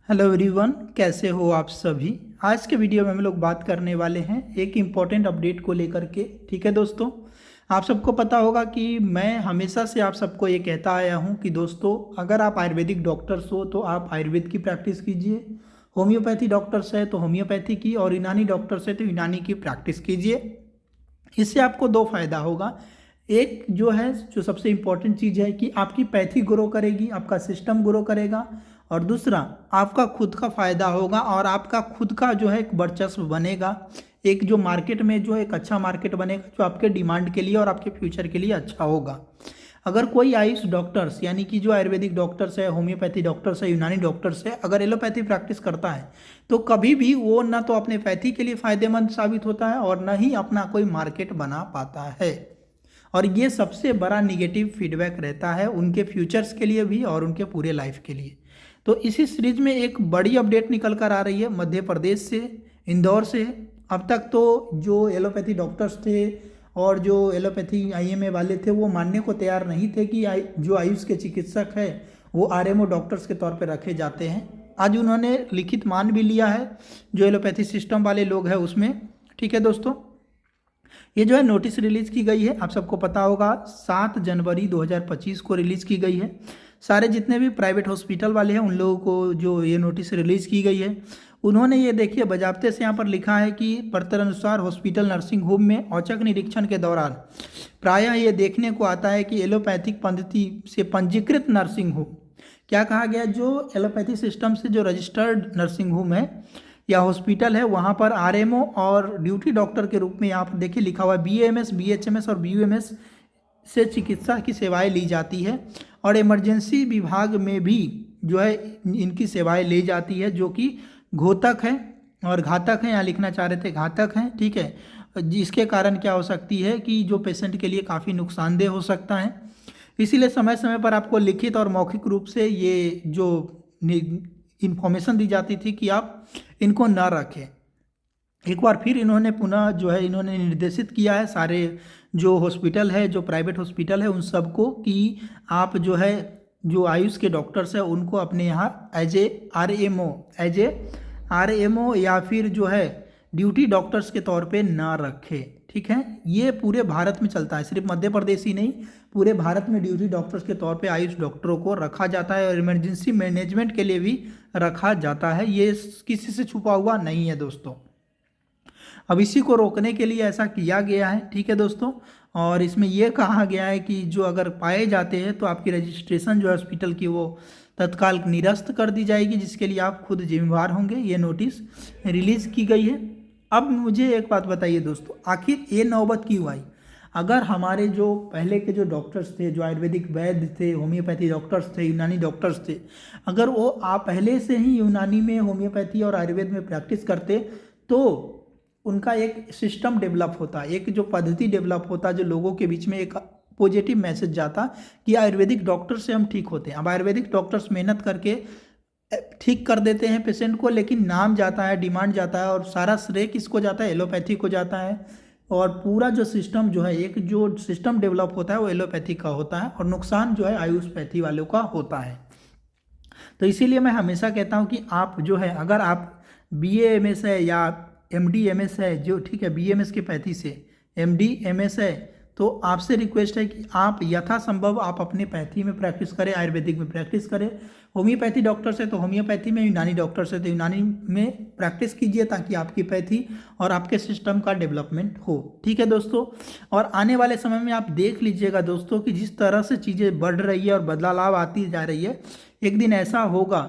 Hello everyone, कैसे हो आप सभी। आज के वीडियो में हम लोग बात करने वाले हैं एक इम्पॉर्टेंट अपडेट को लेकर के। ठीक है दोस्तों, आप सबको पता होगा कि मैं हमेशा से आप सबको ये कहता आया हूँ कि दोस्तों, अगर आप आयुर्वेदिक डॉक्टर्स हो तो आप आयुर्वेद की प्रैक्टिस कीजिए, होम्योपैथी डॉक्टर्स है तो होम्योपैथी की, और यूनानी डॉक्टर्स है तो यूनानी की प्रैक्टिस कीजिए। इससे आपको दो फायदा होगा। एक जो है, जो सबसे इम्पोर्टेंट चीज़ है कि आपकी पैथी ग्रो करेगी, आपका सिस्टम ग्रो करेगा, और दूसरा आपका खुद का फायदा होगा और आपका खुद का जो है एक वर्चस्व बनेगा। एक जो मार्केट में जो एक अच्छा मार्केट बनेगा जो आपके डिमांड के लिए और आपके फ्यूचर के लिए अच्छा होगा। अगर कोई आयुष डॉक्टर्स यानी कि जो आयुर्वेदिक डॉक्टर्स है, होम्योपैथी डॉक्टर्स है, यूनानी डॉक्टर्स है, अगर एलोपैथी प्रैक्टिस करता है तो कभी भी वो ना तो अपने पैथी के लिए फायदेमंद साबित होता है और न ही अपना कोई मार्केट बना पाता है। और ये सबसे बड़ा निगेटिव फीडबैक रहता है उनके फ्यूचर्स के लिए भी और उनके पूरे लाइफ के लिए। तो इसी सीरीज में एक बड़ी अपडेट निकल कर आ रही है मध्य प्रदेश से, इंदौर से। अब तक तो जो एलोपैथी डॉक्टर्स थे और जो एलोपैथी आईएमए वाले थे वो मानने को तैयार नहीं थे कि जो आयुष के चिकित्सक है वो आरएमओ डॉक्टर्स के तौर पर रखे जाते हैं। आज उन्होंने लिखित मान भी लिया है जो एलोपैथी सिस्टम वाले लोग हैं उसमें। ठीक है दोस्तों, ये जो है नोटिस रिलीज की गई है, आप सबको पता होगा 7 जनवरी 2025 को रिलीज की गई है। सारे जितने भी प्राइवेट हॉस्पिटल वाले हैं उन लोगों को जो ये नोटिस रिलीज की गई है, उन्होंने ये देखिए बजाबते से यहाँ पर लिखा है कि पत्र अनुसार हॉस्पिटल नर्सिंग होम में औचक निरीक्षण के दौरान प्रायः ये देखने को आता है कि एलोपैथिक पद्धति से पंजीकृत नर्सिंग होम, क्या कहा गया, जो एलोपैथी सिस्टम से जो रजिस्टर्ड नर्सिंग होम है या हॉस्पिटल है वहाँ पर आरएमओ और ड्यूटी डॉक्टर के रूप में यहाँ पर देखिए लिखा हुआ है बीएएमएस, बीएचएमएस और बीयूएमएस से चिकित्सा की सेवाएं ली जाती है, और इमरजेंसी विभाग में भी जो है इनकी सेवाएं ली जाती है, जो कि घातक है और घातक है, यहाँ लिखना चाह रहे थे घातक है। ठीक है, जिसके कारण क्या हो सकती है कि जो पेशेंट के लिए काफ़ी नुकसानदेह हो सकता है। इसीलिए समय समय पर आपको लिखित और मौखिक रूप से ये जो इन्फॉर्मेशन दी जाती थी कि आप इनको ना रखें। एक बार फिर इन्होंने पुनः जो है इन्होंने निर्देशित किया है सारे जो हॉस्पिटल है, जो प्राइवेट हॉस्पिटल है, उन सबको कि आप जो है जो आयुष के डॉक्टर्स है उनको अपने यहाँ as a R M O या फिर जो है ड्यूटी डॉक्टर्स के तौर पे ना रखें। ठीक है, ये पूरे भारत में चलता है, सिर्फ मध्य प्रदेश ही नहीं, पूरे भारत में ड्यूटी डॉक्टर्स के तौर पे आयुष डॉक्टरों को रखा जाता है और इमरजेंसी मैनेजमेंट के लिए भी रखा जाता है। ये किसी से छुपा हुआ नहीं है दोस्तों। अब इसी को रोकने के लिए ऐसा किया गया है। ठीक है दोस्तों, और इसमें यह कहा गया है कि जो अगर पाए जाते हैं तो आपकी रजिस्ट्रेशन जो है हॉस्पिटल की वो तत्काल निरस्त कर दी जाएगी, जिसके लिए आप खुद जिम्मेवार होंगे। ये नोटिस रिलीज की गई है। अब मुझे एक बात बताइए दोस्तों, आखिर ये नौबत क्यों आई। अगर हमारे जो पहले के जो डॉक्टर्स थे, जो आयुर्वेदिक वैद्य थे, होम्योपैथी डॉक्टर्स थे, यूनानी डॉक्टर्स थे, अगर वो आप पहले से ही यूनानी में, होम्योपैथी और आयुर्वेद में प्रैक्टिस करते तो उनका एक सिस्टम डेवलप होता, एक जो पद्धति डेवलप होता, जो लोगों के बीच में एक पॉजिटिव मैसेज जाता कि आयुर्वेदिक डॉक्टर से हम ठीक होते हैं। अब आयुर्वेदिक डॉक्टर्स मेहनत करके ठीक कर देते हैं पेशेंट को, लेकिन नाम जाता है, डिमांड जाता है, और सारा श्रेय किसको जाता है, एलोपैथी को जाता है। और पूरा जो सिस्टम जो है, एक जो सिस्टम डेवलप होता है वो एलोपैथी का होता है, और नुकसान जो है आयुषपैथी वालों का होता है। तो इसीलिए मैं हमेशा कहता हूँ कि आप जो है, अगर आप BA MS है या MD MS है, जो ठीक है BMS की पैथी से MD MS है, तो आपसे रिक्वेस्ट है कि आप यथासंभव आप अपने पैथी में प्रैक्टिस करें, आयुर्वेदिक में प्रैक्टिस करें। होम्योपैथी डॉक्टर से तो होम्योपैथी में, यूनानी डॉक्टर से तो यूनानी में प्रैक्टिस कीजिए, ताकि आपकी पैथी और आपके सिस्टम का डेवलपमेंट हो। ठीक है दोस्तों, और आने वाले समय में आप देख लीजिएगा दोस्तों कि जिस तरह से चीज़ें बढ़ रही है और बदलाव आती जा रही है, एक दिन ऐसा होगा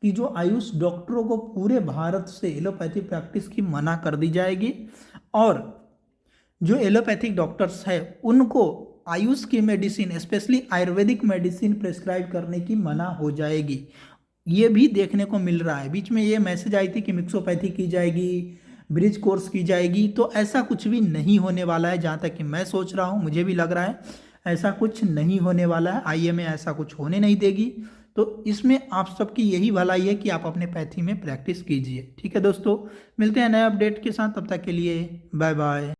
कि जो आयुष डॉक्टरों को पूरे भारत से एलोपैथी प्रैक्टिस की मना कर दी जाएगी, और जो एलोपैथिक डॉक्टर्स है उनको आयुष की medicine, specially Ayurvedic medicine prescribe करने की मना हो जाएगी। ये भी देखने को मिल रहा है। बीच में ये मैसेज आई थी कि मिक्सोपैथी की जाएगी, ब्रिज कोर्स की जाएगी, तो ऐसा कुछ भी नहीं होने वाला है। जहाँ तक कि मैं सोच रहा हूँ, मुझे भी लग रहा है ऐसा कुछ नहीं होने वाला है। IMA ऐसा कुछ होने नहीं देगी। तो इसमें आप सबकी यही भलाई है कि आप अपने पैथी में प्रैक्टिस कीजिए। ठीक है दोस्तों, मिलते हैं नए अपडेट के साथ, तब तक के लिए बाय बाय।